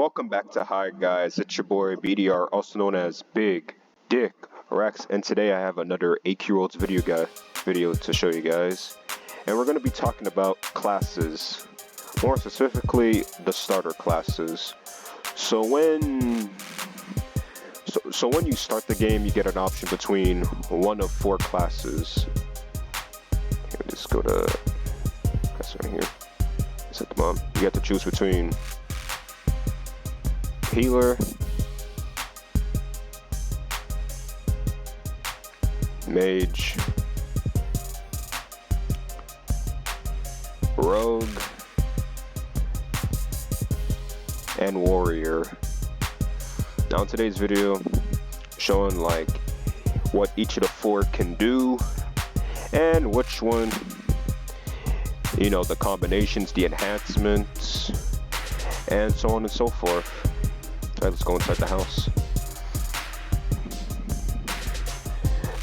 Welcome back to Hi Guys, it's your boy BDR, also known as Big Dick Rex, and today I have another AQW video to show you guys, and we're going to be talking about classes, more specifically the starter classes. So when you start the game, you get an option between one of four classes. Here, just go to that's right here. Set them on. You have to choose between healer, mage, rogue, and warrior. Now in today's video, showing like what each of the four can do and which one, you know, the combinations, the enhancements, and so on and so forth. All right, let's go inside the house.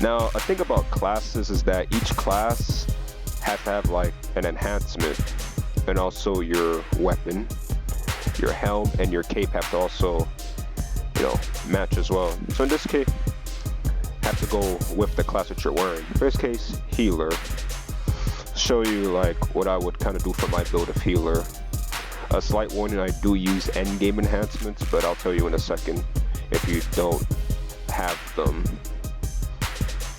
Now, a thing about classes is that each class has to have like an enhancement, and also your weapon, your helm, and your cape have to also, you know, match as well. So in this case, have to go with the class that you're wearing. First case, healer. Show you like what I would kind of do for my build of healer. A slight warning, I do use endgame enhancements, but I'll tell you in a second if you don't have them.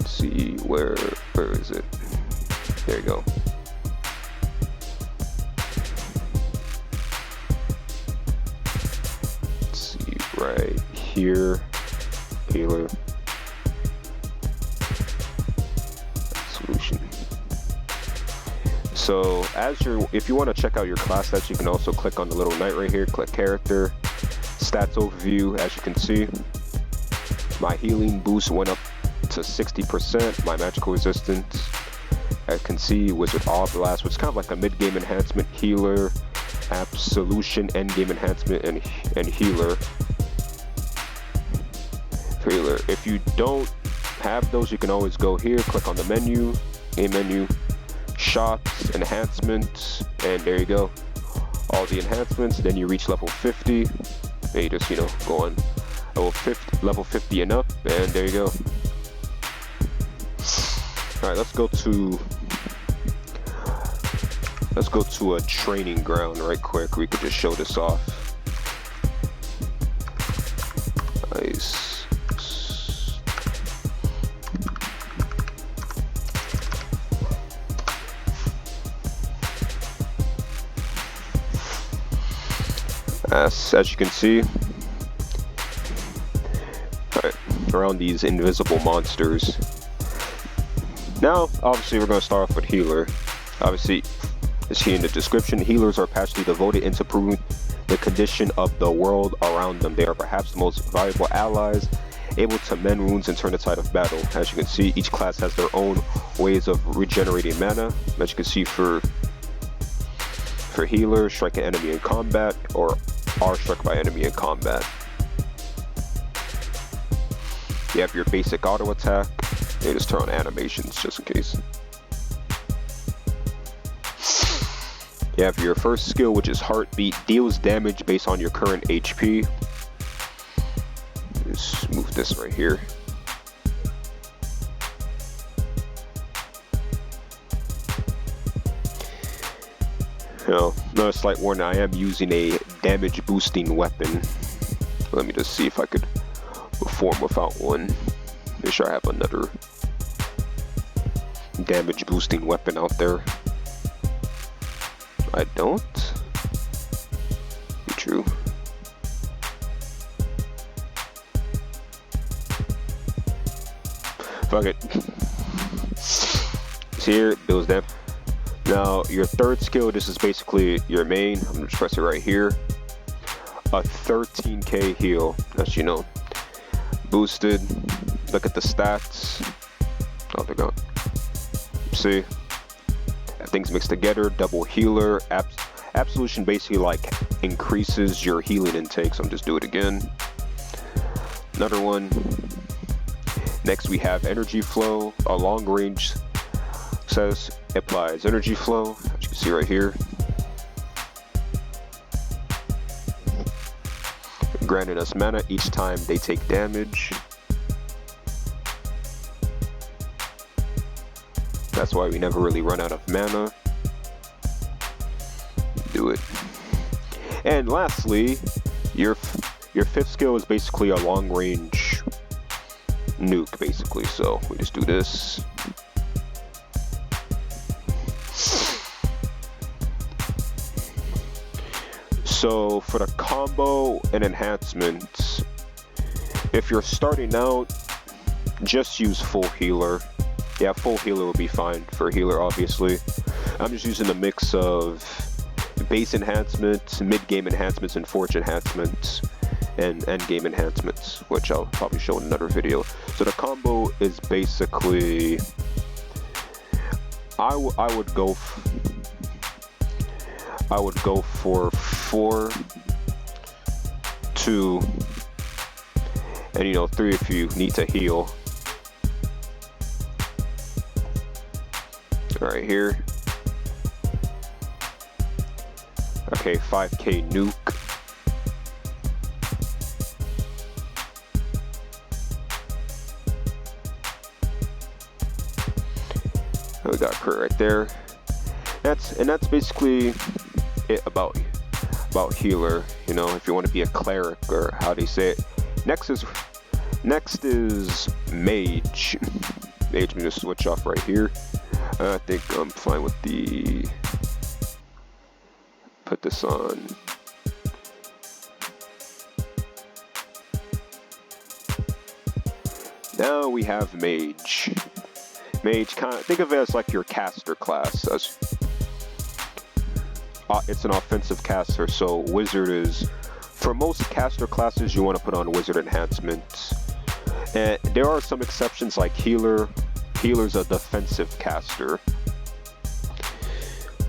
Let's see, where is it? There you go. Let's see, right here, healer. Solution. So if you want to check out your class stats, you can also click on the little knight right here, click character, stats overview. As you can see, my healing boost went up to 60%, my magical resistance, as you can see, wizard all blast, which is kind of like a mid-game enhancement, healer, absolution, end-game enhancement, and healer. If you don't have those, you can always go here, click on the menu, game menu, shops, enhancements, and there you go, all the enhancements. Then you reach level 50, and you just, you know, go on level 50 and up, and there you go. All right, let's go to a training ground right quick. We could just show this off. Nice. As you can see, around these invisible monsters. Now, obviously, we're going to start off with healer. Obviously, as seen in the description, healers are passionately devoted into improving the condition of the world around them. They are perhaps the most valuable allies, able to mend wounds and turn the tide of battle. As you can see, each class has their own ways of regenerating mana. As you can see, for healer, strike an enemy in combat, or are struck by enemy in combat. You have your basic auto attack. You just turn on animations just in case. You have your first skill, which is heartbeat, deals damage based on your current HP. Just move this right here. Now, another slight warning, I am using a damage boosting weapon. Let me just see if I could perform without one. Make sure I have another damage boosting weapon out there. I don't. Be true. Fuck it. See here, deals damage. Now, your third skill, this is basically your main. I'm gonna just press it right here. A 13k heal, as you know. Boosted. Look at the stats. Oh, they're gone. See? Things mixed together. Double healer. Absolution basically like increases your healing intake. So I'm just do it again. Another one. Next we have energy flow. A long range says applies energy flow, as you can see right here. granting us mana each time they take damage. That's why we never really run out of mana. Do it. And lastly, your fifth skill is basically a long range nuke, basically. So we just do this. So for the combo and enhancements, if you're starting out, just use full healer. Yeah, full healer will be fine for healer, obviously. I'm just using a mix of base enhancements, mid-game enhancements, and forge enhancements, and end-game enhancements, which I'll probably show in another video. So the combo is basically, I would go for 4, 2, and 3 if you need to heal. Right here. Okay, 5k nuke. We got crit right there. That's basically it about healer. If you want to be a cleric, or how do you say it? Next is mage. Mage, me just switch off right here. I think I'm fine with the. Put this on. Now we have mage. Mage, think of it as like your caster class. It's an offensive caster, so wizard is, for most caster classes, you want to put on wizard enhancements. And there are some exceptions like healer. Healer's a defensive caster.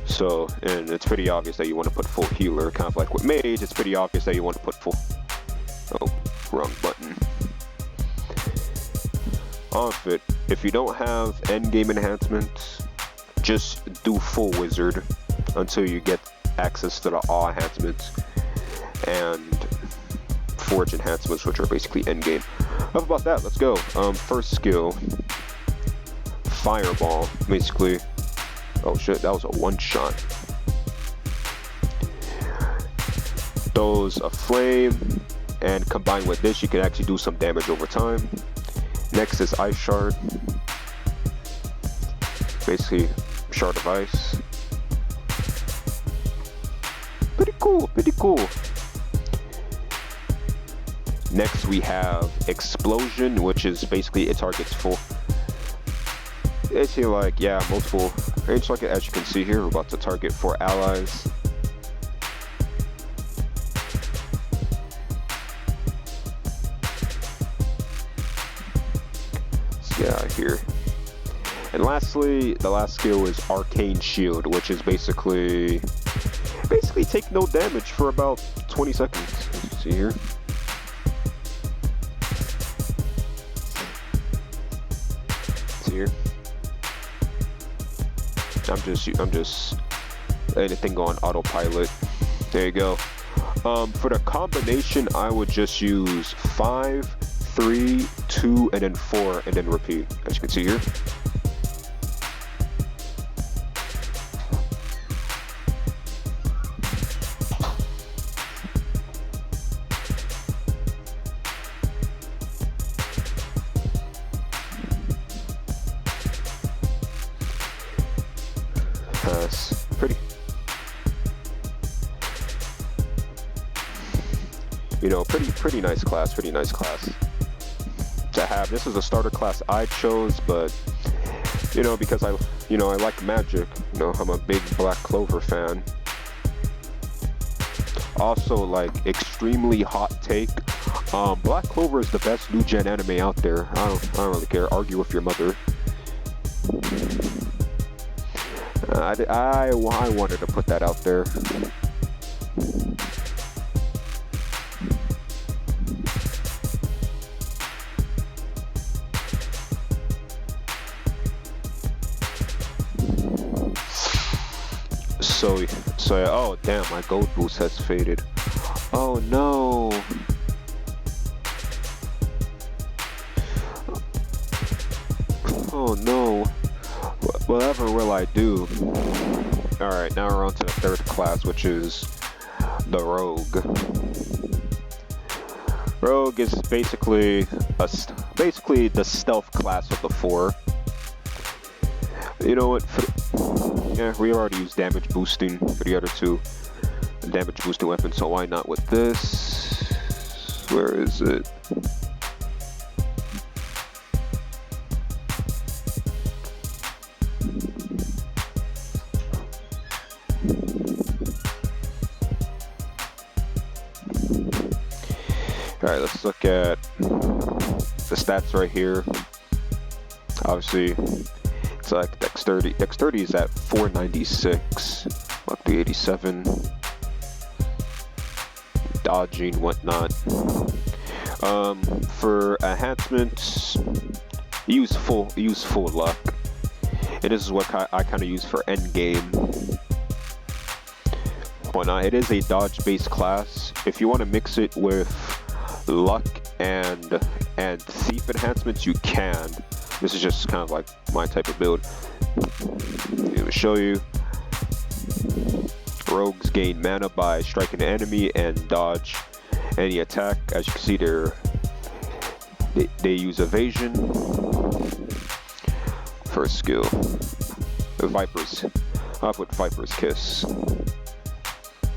So, and it's pretty obvious that you want to put full healer. Kind of like with mage, it's pretty obvious that you want to put full. Oh, wrong button. Off it. If you don't have endgame enhancements, just do full wizard until you get access to the awe enhancements and forge enhancements, which are basically endgame. Enough about that. Let's go. First skill, fireball. Basically. Oh shit, that was a one shot. Throws a flame, and combined with this, you can actually do some damage over time. Next is ice shard. Basically, shard of ice. Pretty cool, pretty cool. Next we have explosion, which is basically it targets full. It's here like, yeah, multiple range target, as you can see here. We're about to target 4 allies. Let's get out of here. And lastly, the last skill is arcane shield, which is basically take no damage for about 20 seconds. As you see here. See here. I'm just letting the thing go on autopilot. There you go. For the combination, I would just use 5, 3, 2, and then 4, and then repeat. As you can see here. Pretty, pretty nice class, to have. This is a starter class I chose, but because I like magic. I'm a big Black Clover fan. Also, like, extremely hot take. Black Clover is the best new gen anime out there. I don't really care. Argue with your mother. I wanted to put that out there. So yeah, oh damn, my gold boost has faded. Oh no. Oh no. Whatever will I do? Alright, now we're on to the third class, which is the Rogue. Rogue is basically the stealth class of the four. You know what? Yeah, we already used damage boosting for the other two damage boosting weapons, so why not with this? Where is it? Alright, let's look at the stats right here. Obviously, it's like dexterity. Dexterity is at 496, luck 387, dodging, whatnot. For enhancements, use full luck, and this is what I kind of use for end game. Whatnot. It is a dodge-based class. If you want to mix it with luck and thief enhancements, you can. This is just kind of like my type of build. I'm gonna show you. Rogues gain mana by striking an enemy and dodge any attack. As you can see, they use evasion. First skill, Viper's. Off with Viper's Kiss.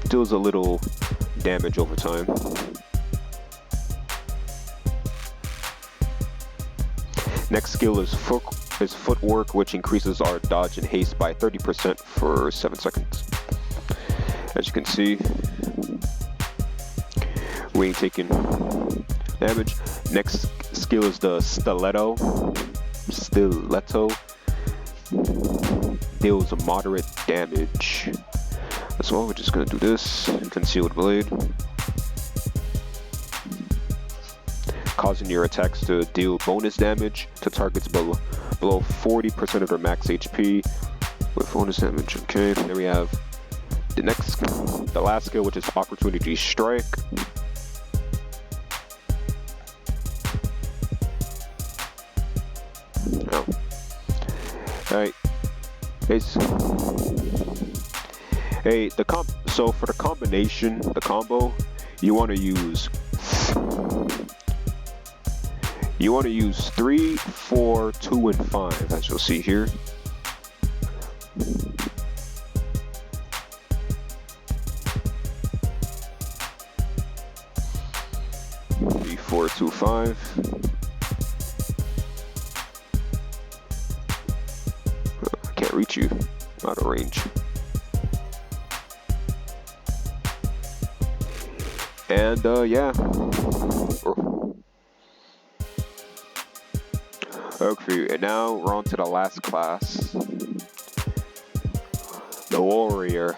Deals a little damage over time. Next skill is footwork, which increases our dodge and haste by 30% for 7 seconds. As you can see, we ain't taking damage. Next skill is the stiletto. Deals a moderate damage. As well, we're just gonna do this. Concealed blade. Causing your attacks to deal bonus damage to targets below 40% of their max HP with bonus damage. Okay, there we have the last skill, which is Opportunity Strike. Oh. Alright. So for the combination, the combo, you want to use 3, 4, 2, and 5, as you'll see here. Three, 4, 2, 5. I can't reach you. Out of range. And yeah. Okay, and now we're on to the last class. The Warrior.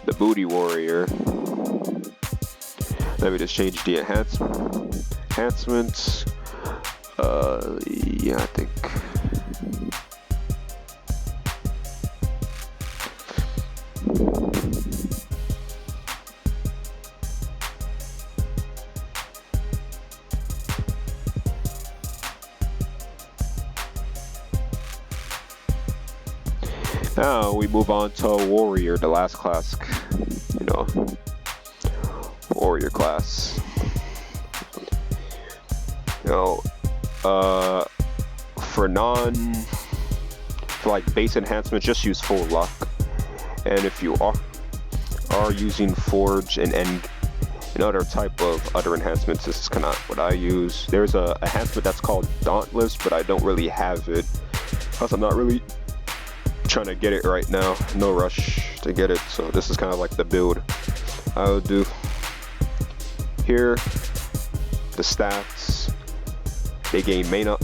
The Booty Warrior. Let me just change the enhancements. Yeah, I think. Now we move on to Warrior, the last class, Warrior class. For like base enhancements, just use full luck. And if you are using Forge and other type of other enhancements, this is kind of what I use. There's a enhancement that's called Dauntless, but I don't really have it, plus I'm not really trying to get it right now. No rush to get it, so this is kind of like the build I would do. Here, the stats. They gain mana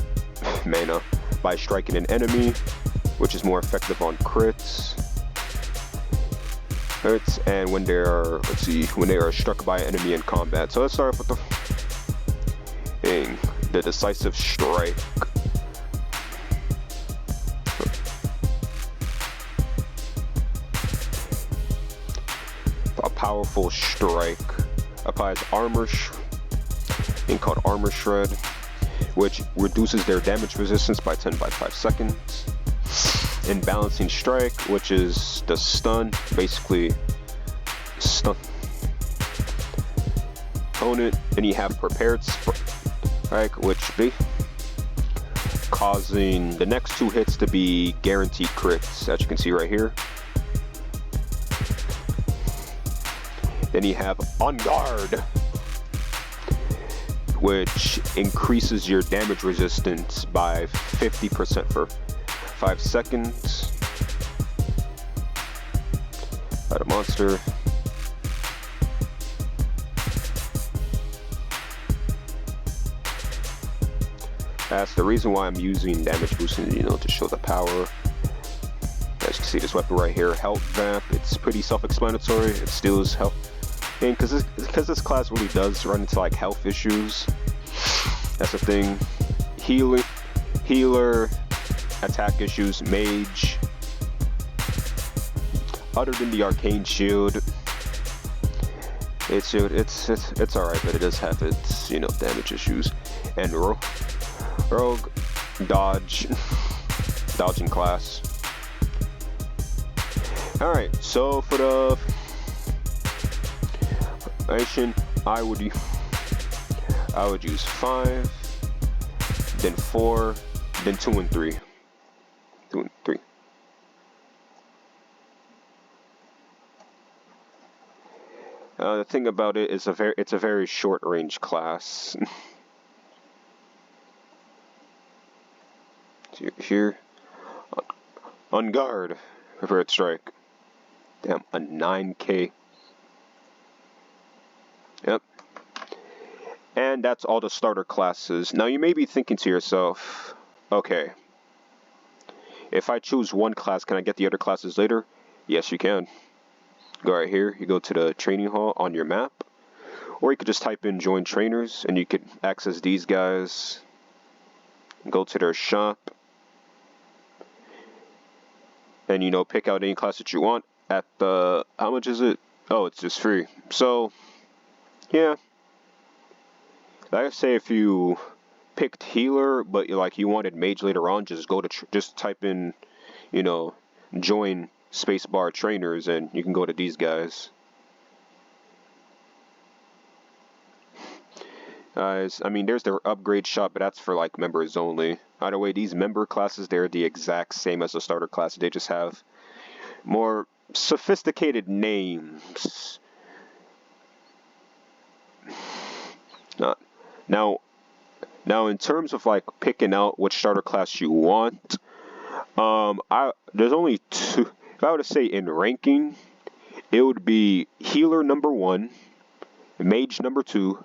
by striking an enemy, which is more effective on crits. Hurts, and when they are, when they are struck by an enemy in combat. So let's start off with the decisive strike. A powerful strike applies armor, called Armor Shred. which reduces their damage resistance by 10 by 5 seconds. And Balancing Strike, which is the stun, basically stun opponent. And you have Prepared Strike, which be causing the next 2 hits to be guaranteed crits, as you can see right here. Then you have On Guard, which increases your damage resistance by 50% for 5 seconds. Add a monster. That's the reason why I'm using damage boosting, to show the power. As you can see, this weapon right here, Health Vamp, it's pretty self-explanatory. It steals health. And because this class really does run into like health issues, that's the thing. Healer, attack issues, mage. Other than the arcane shield, it's alright, but it does have its damage issues. And rogue, dodging class. All right, so for the I would use 5, then 4, then 2 and 3. 2 and 3. The thing about it is it's a very short range class. Here, On Guard, Prepared Strike. Damn, a 9k. Yep. And that's all the starter classes. Now you may be thinking to yourself, okay, if I choose one class, can I get the other classes later? Yes, you can. Go right here, you go to the training hall on your map, or you could just type in join trainers and you could access these guys. Go to their shop and pick out any class that you want at the, how much is it? Oh, it's just free. So yeah, like I say, if you picked healer but you wanted mage later on, just go to just type in join spacebar trainers and you can go to these guys. Guys, I mean, there's their upgrade shop, but that's for like members only. Either way, these member classes, they're the exact same as the starter class. They just have more sophisticated names. Now in terms of like picking out which starter class you want, there's only 2. If I were to say in ranking, it would be healer number 1, mage number 2,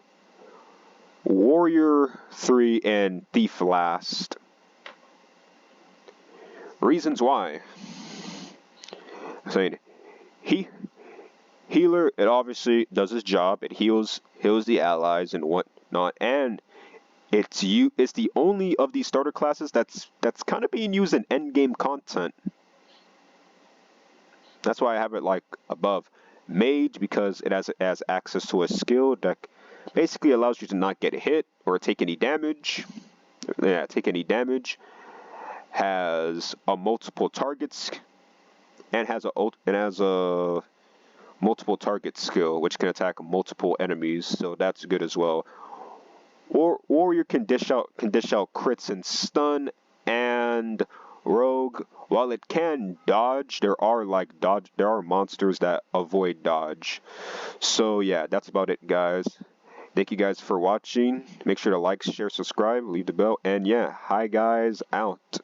warrior 3, and thief last. Reasons why. I'm saying healer, it obviously does its job. It heals the allies and whatnot, and it's the only of these starter classes that's kind of being used in endgame content. That's why I have it like above mage, because it has access to a skill that basically allows you to not get hit or take any damage. Yeah, take any damage. Has a multiple targets and has a multiple target skill, which can attack multiple enemies, so that's good as well. Or warrior can dish out crits and stun, and rogue, while it can dodge, there are monsters that avoid dodge. So yeah, that's about it, guys. Thank you guys for watching. Make sure to like, share, subscribe, leave the bell, and yeah, hi guys, out.